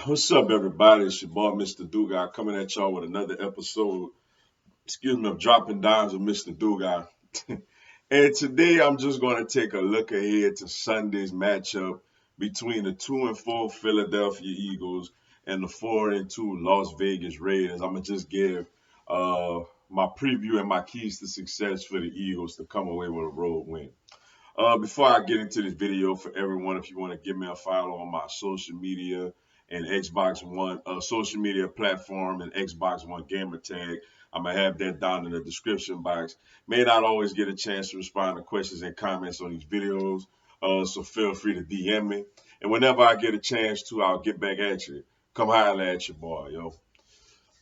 What's up, everybody? It's your boy, Mr. Dugai, coming at y'all with another episode, of Dropping Dimes with Mr. Dugai. And today I'm just going to take a look ahead to Sunday's matchup between the 2-4 Philadelphia Eagles and the 4-2 Las Vegas Raiders. I'm going to just give uh, my preview and my keys to success for the Eagles to come away with a road win. Before I get into this video, for everyone, if you want to give me a follow on my social media and Xbox One social media platform and Xbox One gamer tag, I'm gonna have that down in the description box. May not always get a chance to respond to questions and comments on these videos, so feel free to DM me. And whenever I get a chance to, I'll get back at you. Come holler at your boy, yo.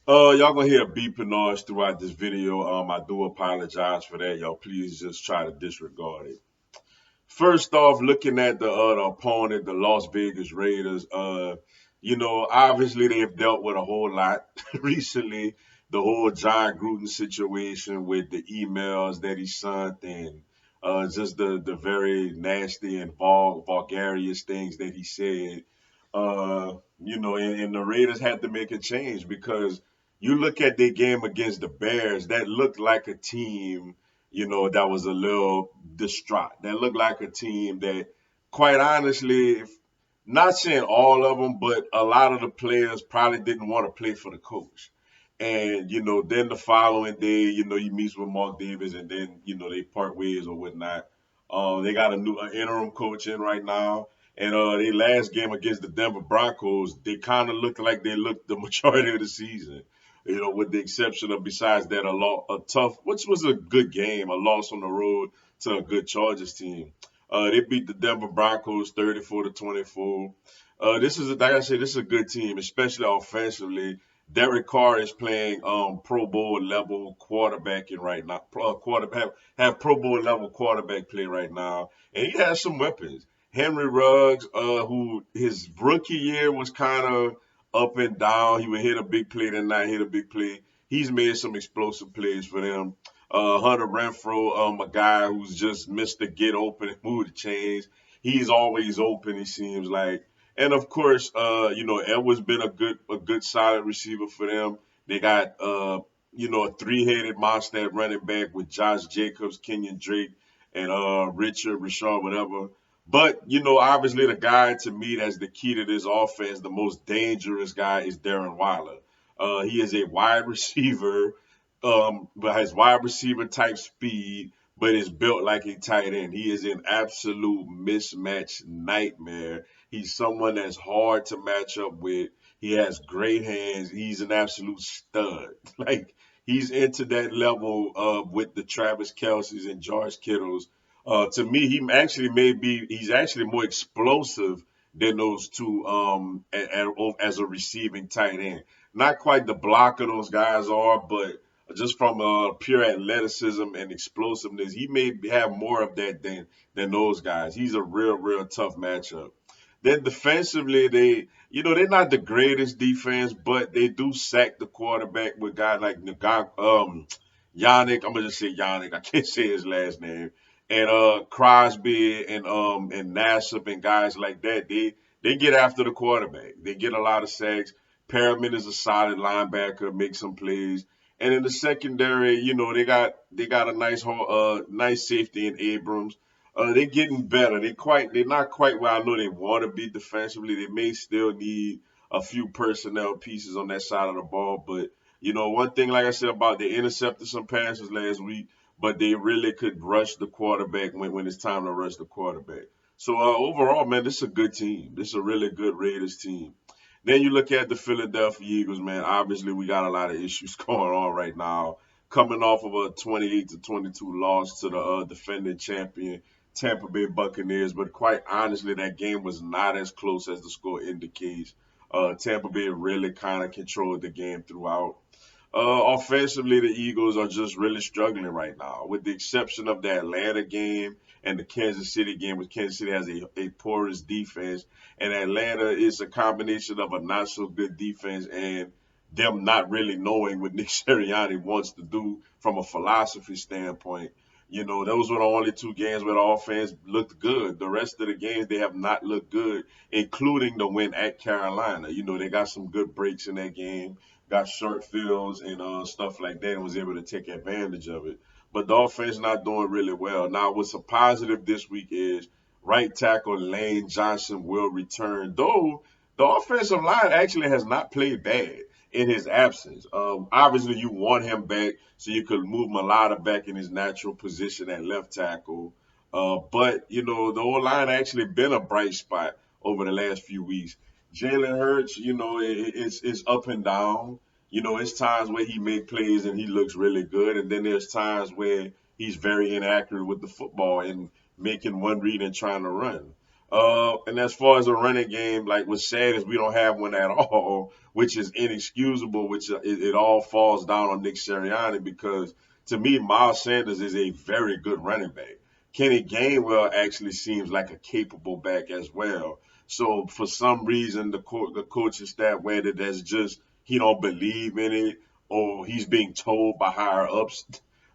Y'all gonna hear a beeping noise throughout this video. I do apologize for that, y'all. Please just try to disregard it. First off, looking at the opponent, the Las Vegas Raiders, obviously they've dealt with a whole lot recently. The whole John Gruden situation with the emails that he sent and just the very nasty and vulgarious things that he said. And the Raiders had to make a change because you look at their game against the Bears, that looked like a team that was a little distraught. That looked like a team that, quite honestly, not saying all of them, but a lot of the players probably didn't want to play for the coach. And, then the following day, he meets with Mark Davis and then, they part ways or whatnot. They got a new interim coach in right now. And their last game against the Denver Broncos, they kind of looked like they looked the majority of the season. With the exception of besides that a tough, which was a good game, a loss on the road to a good Chargers team. They beat the Denver Broncos 34-24. Like I said, this is a good team, especially offensively. Derek Carr is playing Pro Bowl level quarterbacking right now. Have Pro Bowl level quarterback play right now, and he has some weapons. Henry Ruggs, who his rookie year was kind of up and down. He would hit a big play, then not hit a big play. He's made some explosive plays for them. Hunter Renfro, a guy who's just Mr. Get Open and move the chains. He's always open, it seems like. And of course, Edwards been a good solid receiver for them. They got a three-headed monster at running back with Josh Jacobs, Kenyon Drake, and Richard, Rashard, whatever. But, obviously the guy to me that's the key to this offense, the most dangerous guy is Darren Waller. He is a wide receiver, but has wide receiver type speed, but is built like a tight end. He is an absolute mismatch nightmare. He's someone that's hard to match up with. He has great hands. He's an absolute stud. Like he's into that level with the Travis Kelce's and George Kittles. To me, he's actually more explosive than those two as a receiving tight end. Not quite the blocker those guys are, but just from pure athleticism and explosiveness, he may have more of that than those guys. He's a real tough matchup. Then defensively, they're not the greatest defense, but they do sack the quarterback with guys like Yannick. I'm gonna just say Yannick. I can't say his last name. And Crosby and Nassib and guys like that. They get after the quarterback. They get a lot of sacks. Perriman is a solid linebacker, makes some plays. And in the secondary, they got a nice safety in Abrams. They're getting better. They're not quite where I know they want to be defensively. They may still need a few personnel pieces on that side of the ball, but one thing, like I said, about they intercepted some passes last week, but they really could rush the quarterback when it's time to rush the quarterback. So overall, man, this is a good team. This is a really good Raiders team. Then you look at the Philadelphia Eagles, man. Obviously, we got a lot of issues going on right now. Coming off of a 28-22 loss to the defending champion Tampa Bay Buccaneers, but quite honestly, that game was not as close as the score indicates. Tampa Bay really kind of controlled the game throughout. Offensively, the Eagles are just really struggling right now, with the exception of the Atlanta game and the Kansas City game, which Kansas City has a porous defense, and Atlanta is a combination of a not so good defense and them not really knowing what Nick Sirianni wants to do from a philosophy standpoint. Those were the only two games where the offense looked good. The rest of the games, they have not looked good, including the win at Carolina. They got some good breaks in that game, got short fields and stuff like that, and was able to take advantage of it. But the offense not doing really well. Now, what's a positive this week is right tackle Lane Johnson will return, though the offensive line actually has not played bad in his absence. Obviously, you want him back so you could move Mulata back in his natural position at left tackle. But the O line actually been a bright spot over the last few weeks. Jalen Hurts, it's up and down. It's times where he make plays and he looks really good, and then there's times where he's very inaccurate with the football and making one read and trying to run. And as far as a running game, like what's sad is we don't have one at all, which is inexcusable. Which it all falls down on Nick Sirianni because to me, Miles Sanders is a very good running back. Kenny Gainwell actually seems like a capable back as well. So for some reason, the coaching staff, whether that's just he don't believe in it or he's being told by higher ups,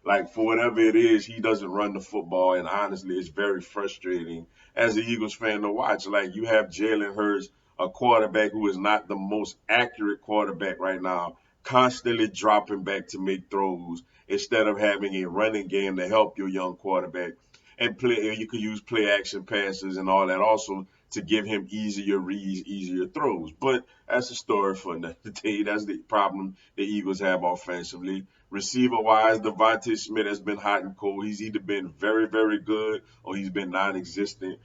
like for whatever it is, he doesn't run the football. And honestly, it's very frustrating as an Eagles fan to watch. Like you have Jalen Hurts, a quarterback who is not the most accurate quarterback right now, constantly dropping back to make throws instead of having a running game to help your young quarterback and play. You could use play action passes and all that also to give him easier reads, easier throws. But that's a story for another day. That's the problem the Eagles have offensively. Receiver wise, Devontae Smith has been hot and cold. He's either been very, very good or he's been non existent.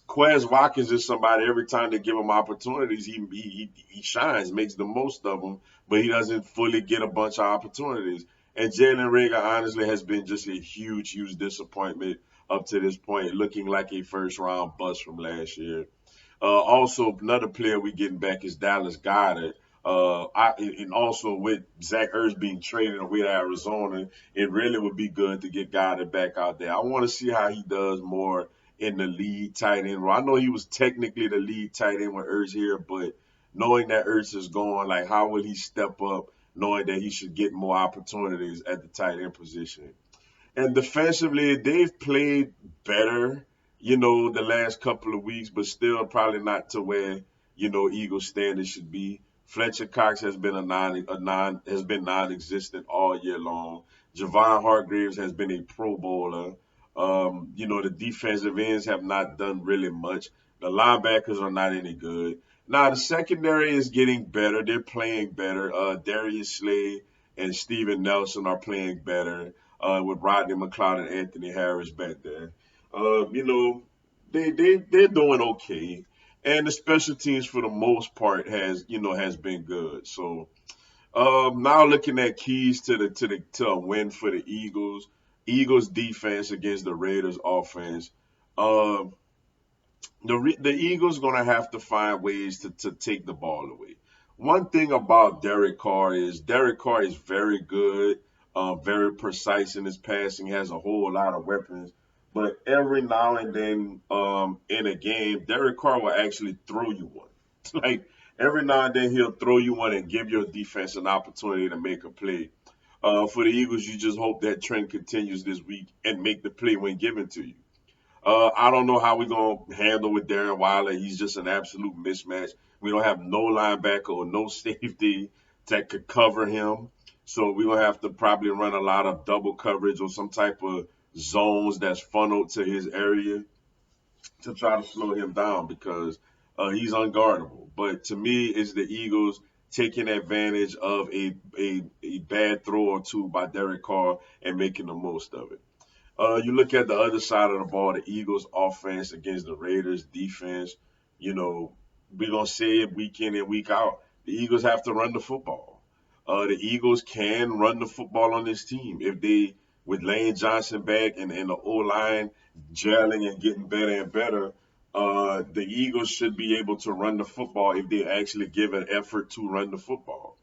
Quez Watkins is somebody every time they give him opportunities, he shines, makes the most of them, but he doesn't fully get a bunch of opportunities. And Jalen Reagor honestly has been just a huge, huge disappointment up to this point, looking like a first round bust from last year. Also, another player we getting back is Dallas Goddard. And also with Zach Ertz being traded away to Arizona, it really would be good to get Goddard back out there. I want to see how he does more in the lead tight end role. I know he was technically the lead tight end with Ertz here, but knowing that Ertz is gone, like how will he step up, knowing that he should get more opportunities at the tight end position? And defensively, they've played better, the last couple of weeks, but still probably not to where, Eagles standards should be. Fletcher Cox has been has been non-existent all year long. Javon Hargreaves has been a Pro Bowler. The defensive ends have not done really much. The linebackers are not any good. Now the secondary is getting better. They're playing better. Darius Slay and Steven Nelson are playing better with Rodney McLeod and Anthony Harris back there. They're doing okay, and the special teams for the most part has been good. So now looking at keys to a win for the Eagles. Eagles defense against the Raiders offense. Um, the Eagles gonna have to find ways to take the ball away. One thing about Derek Carr is very good, very precise in his passing, has a whole lot of weapons. But every now and then in a game, Derek Carr will actually throw you one. Like every now and then he'll throw you one and give your defense an opportunity to make a play. For the Eagles, you just hope that trend continues this week and make the play when given to you. I don't know how we're going to handle with Darren Waller. He's just an absolute mismatch. We don't have no linebacker or no safety that could cover him. So we're going to have to probably run a lot of double coverage or some type of zones that's funneled to his area to try to slow him down because he's unguardable. But to me, it's the Eagles taking advantage of a bad throw or two by Derek Carr and making the most of it. You look at the other side of the ball, the Eagles' offense against the Raiders' defense. You know, we're gonna say it week in and week out. The Eagles have to run the football. The Eagles can run the football on this team if they, with Lane Johnson back and the O line gelling and getting better and better. The Eagles should be able to run the football if they actually give an effort to run the football.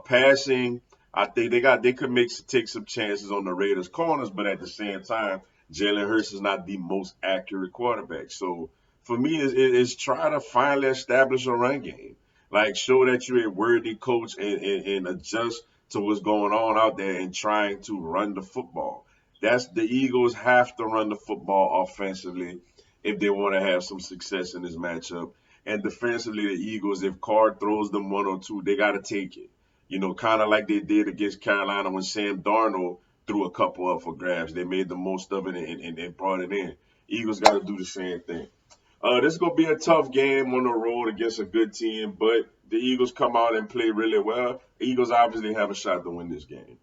Passing, I think they could take some chances on the Raiders corners, but at the same time, Jalen Hurts is not the most accurate quarterback. So for me, it's try to finally establish a run game. Like show that you're a worthy coach and adjust to what's going on out there and trying to run the football. That's the Eagles have to run the football offensively if they want to have some success in this matchup. And defensively, the Eagles, if Carr throws them 1 or 2, they got to take it. Kind of like they did against Carolina when Sam Darnold threw a couple up for grabs. They made the most of it and brought it in. Eagles got to do the same thing. This is going to be a tough game on the road against a good team, but the Eagles come out and play really well. The Eagles obviously have a shot to win this game.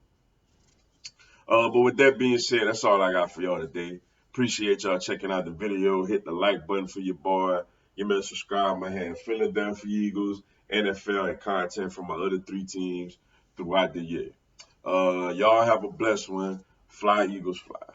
But with that being said, that's all I got for y'all today. Appreciate y'all checking out the video. Hit the like button for your boy. Give me a subscribe. I have Philadelphia Eagles, NFL, and content from my other 3 teams throughout the year. Y'all have a blessed one. Fly, Eagles, fly.